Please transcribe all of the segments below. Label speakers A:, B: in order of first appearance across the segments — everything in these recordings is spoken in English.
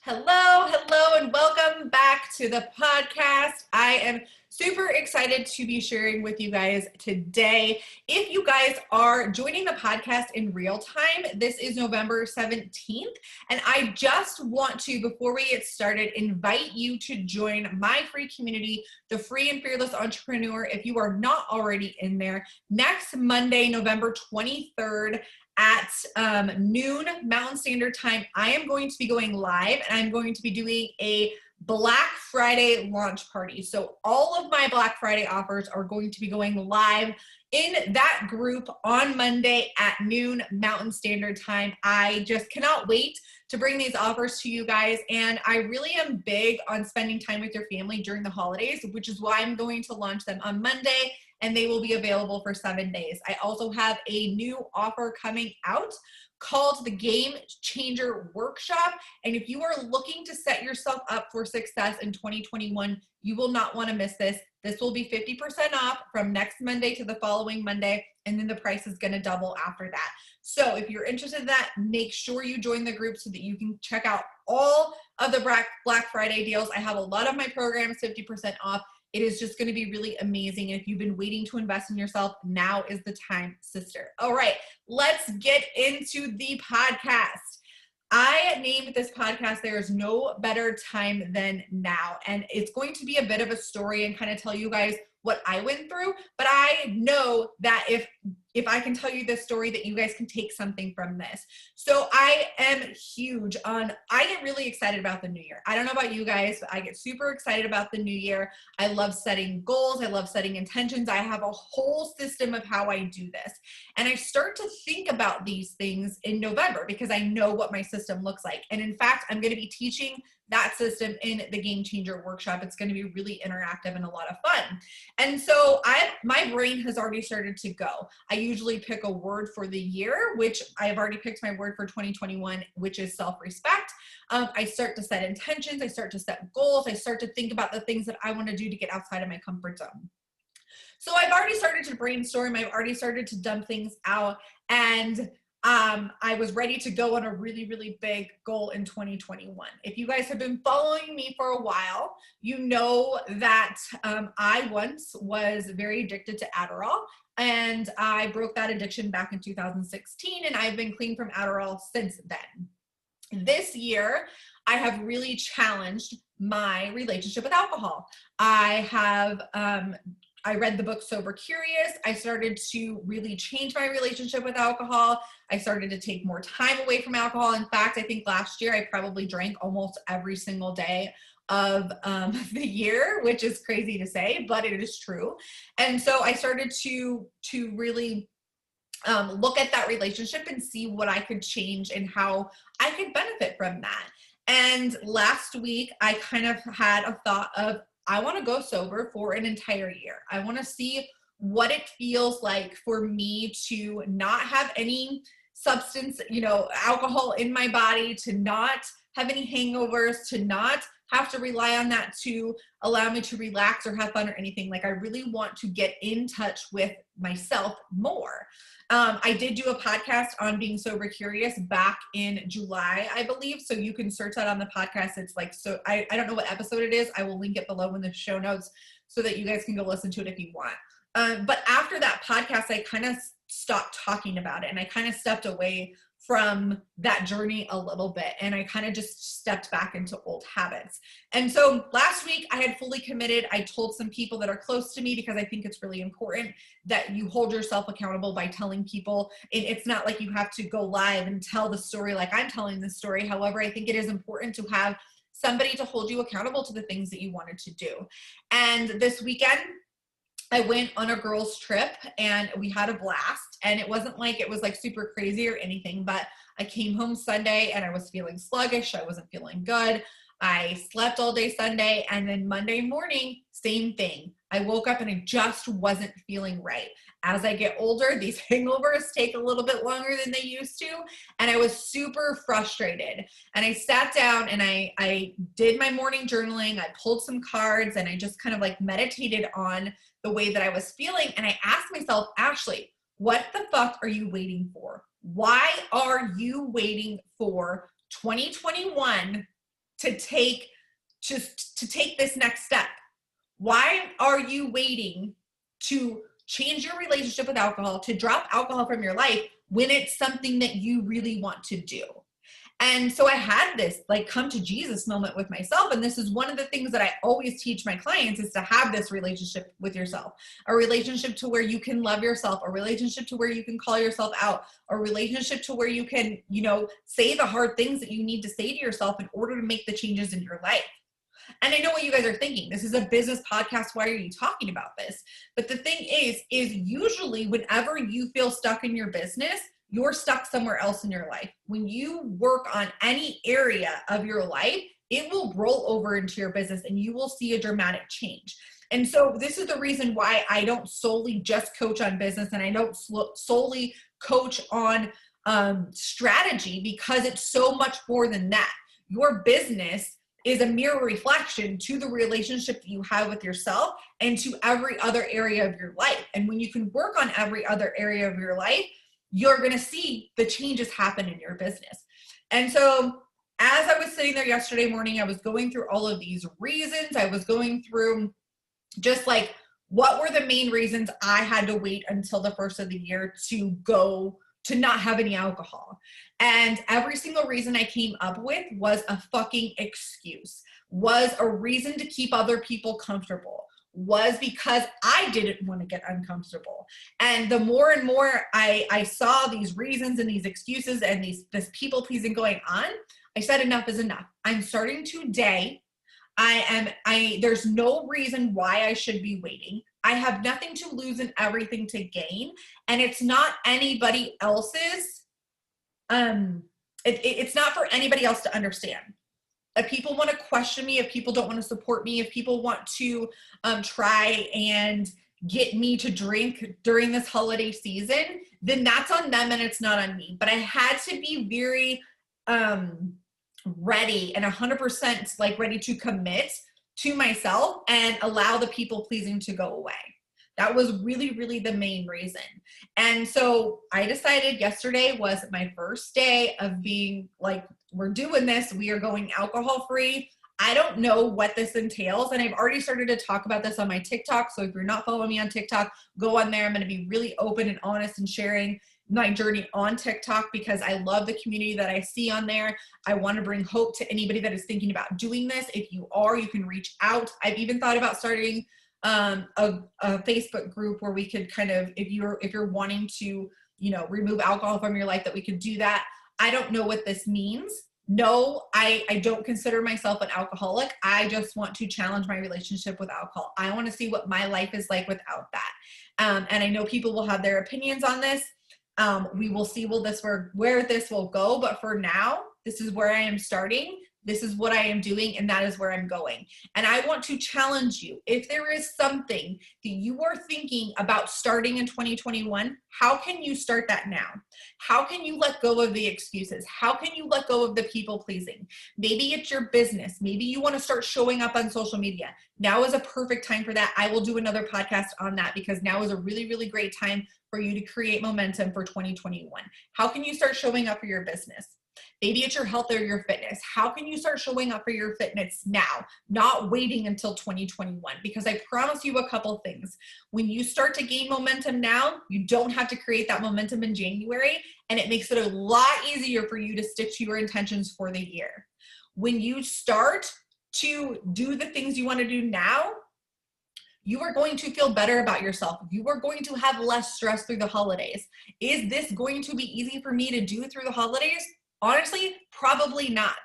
A: Hello, and welcome back to the podcast. I am super excited to be sharing with you guys today. If you guys are joining the podcast in real time, this is November 17th, and I just want to, before we get started, invite you to join my free community, the Free and Fearless Entrepreneur, if you are not already in there, next Monday, November 23rd, at noon Mountain Standard Time. I am going to be going live and I'm going to be doing a Black Friday launch party. So all of my Black Friday offers are going to be going live in that group on Monday at noon Mountain Standard Time. I just cannot wait to bring these offers to you guys. And I really am big on spending time with your family during the holidays, which is why I'm going to launch them on Monday, and they will be available for 7 days. I also have a new offer coming out called the Game Changer Workshop. And if you are looking to set yourself up for success in 2021, you will not want to miss this. This will be 50% off from next Monday to the following Monday, and then the price is going to double after that. So if you're interested in that, make sure you join the group so that you can check out all of the Black Friday deals. I have a lot of my programs 50% off. It is just going to be really amazing. And if you've been waiting to invest in yourself, now is the time, sister. All right, let's get into the podcast. I named this podcast, There Is No Better Time Than Now. And it's going to be a bit of a story and kind of tell you guys what I went through. But I know that if I can tell you this story, that you guys can take something from this. So I get really excited about the new year. I don't know about you guys, but I get super excited about the new year. I love setting goals. I love setting intentions. I have a whole system of how I do this. And I start to think about these things in November because I know what my system looks like. And in fact, I'm going to be teaching that system in the Game Changer Workshop. It's going to be really interactive and a lot of fun. And so my brain has already started to go. I usually pick a word for the year, which I've already picked my word for 2021, which is self-respect. I start to set intentions. I start to set goals. I start to think about the things that I want to do to get outside of my comfort zone. So I've already started to brainstorm. I've already started to dump things out. And I was ready to go on a really, really big goal in 2021. If you guys have been following me for a while, you know that I once was very addicted to Adderall, and I broke that addiction back in 2016, and I've been clean from Adderall since then. This year, I have really challenged my relationship with alcohol. I read the book Sober Curious. I started to really change my relationship with alcohol. I started to take more time away from alcohol. In fact, I think last year I probably drank almost every single day of the year, which is crazy to say, but it is true. And so I started to really look at that relationship and see what I could change and how I could benefit from that. And last week, I kind of had a thought of, I want to go sober for an entire year. I want to see what it feels like for me to not have any substance, alcohol in my body, to not have any hangovers, to not have to rely on that to allow me to relax or have fun or anything. Like, I really want to get in touch with myself more. I did do a podcast on being sober curious back in July, I believe. So you can search that on the podcast. It's like, so I don't know what episode it is. I will link it below in the show notes so that you guys can go listen to it if you want. But after that podcast, I kind of stopped talking about it, and I kind of stepped away from that journey a little bit, and I kind of just stepped back into old habits. And so last week I had fully committed. I told some people that are close to me, because I think it's really important that you hold yourself accountable by telling people. And it's not like you have to go live and tell the story like I'm telling the story. However, I think it is important to have somebody to hold you accountable to the things that you wanted to do. And this weekend, I went on a girls' trip and we had a blast, and it wasn't like it was like super crazy or anything, but I came home Sunday and I was feeling sluggish. I wasn't feeling good. I slept all day Sunday, and then Monday morning, same thing. I woke up and I just wasn't feeling right. As I get older, these hangovers take a little bit longer than they used to, and I was super frustrated. And I sat down and I did my morning journaling. I pulled some cards and I just kind of like meditated on the way that I was feeling. And I asked myself, Ashley, what the fuck are you waiting for? Why are you waiting for 2021 to take this next step? Why are you waiting to change your relationship with alcohol, to drop alcohol from your life when it's something that you really want to do? And so I had this like come to Jesus moment with myself. And this is one of the things that I always teach my clients, is to have this relationship with yourself, a relationship to where you can love yourself, a relationship to where you can call yourself out, a relationship to where you can, say the hard things that you need to say to yourself in order to make the changes in your life. And I know what you guys are thinking. This is a business podcast. Why are you talking about this? But the thing is usually whenever you feel stuck in your business, you're stuck somewhere else in your life. When you work on any area of your life, it will roll over into your business and you will see a dramatic change. And so this is the reason why I don't solely just coach on business, and I don't solely coach on strategy, because it's so much more than that. Your business is a mirror reflection to the relationship that you have with yourself and to every other area of your life. And when you can work on every other area of your life, you're going to see the changes happen in your business. And so as I was sitting there yesterday morning, I was going through all of these reasons. I was going through just like, what were the main reasons I had to wait until the first of the year to not have any alcohol. And every single reason I came up with was a fucking excuse, was a reason to keep other people comfortable, was because I didn't want to get uncomfortable. And the more and more I saw these reasons and these excuses and this people pleasing going on, I said, enough is enough. I'm starting today. There's no reason why I should be waiting. I have nothing to lose and everything to gain. And it's not anybody else's, it's not for anybody else to understand. If people want to question me, if people don't want to support me, if people want to try and get me to drink during this holiday season, then that's on them and it's not on me. But I had to be very ready and 100% like ready to commit to myself and allow the people pleasing to go away. That was really, really the main reason. And so I decided yesterday was my first day of being like, we're doing this. We are going alcohol free. I don't know what this entails. And I've already started to talk about this on my TikTok. So if you're not following me on TikTok, go on there. I'm going to be really open and honest and sharing my journey on TikTok, because I love the community that I see on there. I want to bring hope to anybody that is thinking about doing this. If you are, you can reach out. I've even thought about starting a Facebook group where we could kind of, if you're wanting to, remove alcohol from your life, that we could do that. I don't know what this means. No, I don't consider myself an alcoholic. I just want to challenge my relationship with alcohol. I want to see what my life is like without that. And I know people will have their opinions on this. We will see where this will go. But for now, this is where I am starting. This is what I am doing, and that is where I'm going. And I want to challenge you. If there is something that you are thinking about starting in 2021, how can you start that now? How can you let go of the excuses? How can you let go of the people pleasing? Maybe it's your business. Maybe you want to start showing up on social media. Now is a perfect time for that. I will do another podcast on that, because now is a really, really great time for you to create momentum for 2021. How can you start showing up for your business? Maybe it's your health or your fitness. How can you start showing up for your fitness now, not waiting until 2021? Because I promise you a couple things. When you start to gain momentum now, you don't have to create that momentum in January, and it makes it a lot easier for you to stick to your intentions for the year. When you start to do the things you want to do now, you are going to feel better about yourself. You are going to have less stress through the holidays. Is this going to be easy for me to do through the holidays? Honestly, probably not.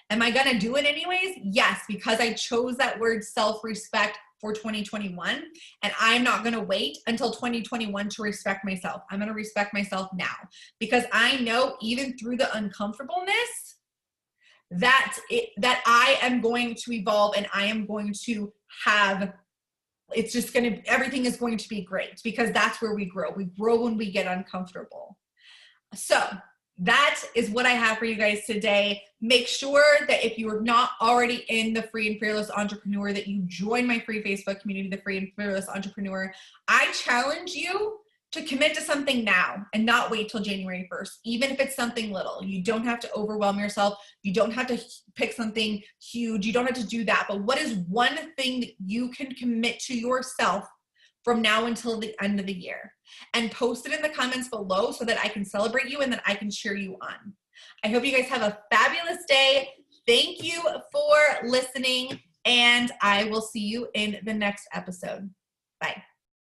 A: Am I going to do it anyways? Yes, because I chose that word self-respect for 2021, and I'm not going to wait until 2021 to respect myself. I'm going to respect myself now, because I know even through the uncomfortableness that I am going to evolve, and I am going to have, everything is going to be great, because that's where we grow. We grow when we get uncomfortable. So that is what I have for you guys today. Make sure that if you are not already in the Free and Fearless Entrepreneur, that you join my free Facebook community, the Free and Fearless Entrepreneur. I challenge you to commit to something now and not wait till January 1st, even if it's something little. You don't have to overwhelm yourself. You don't have to pick something huge. You don't have to do that. But what is one thing that you can commit to yourself from now until the end of the year? And post it in the comments below so that I can celebrate you and that I can cheer you on. I hope you guys have a fabulous day. Thank you for listening, and I will see you in the next episode. Bye.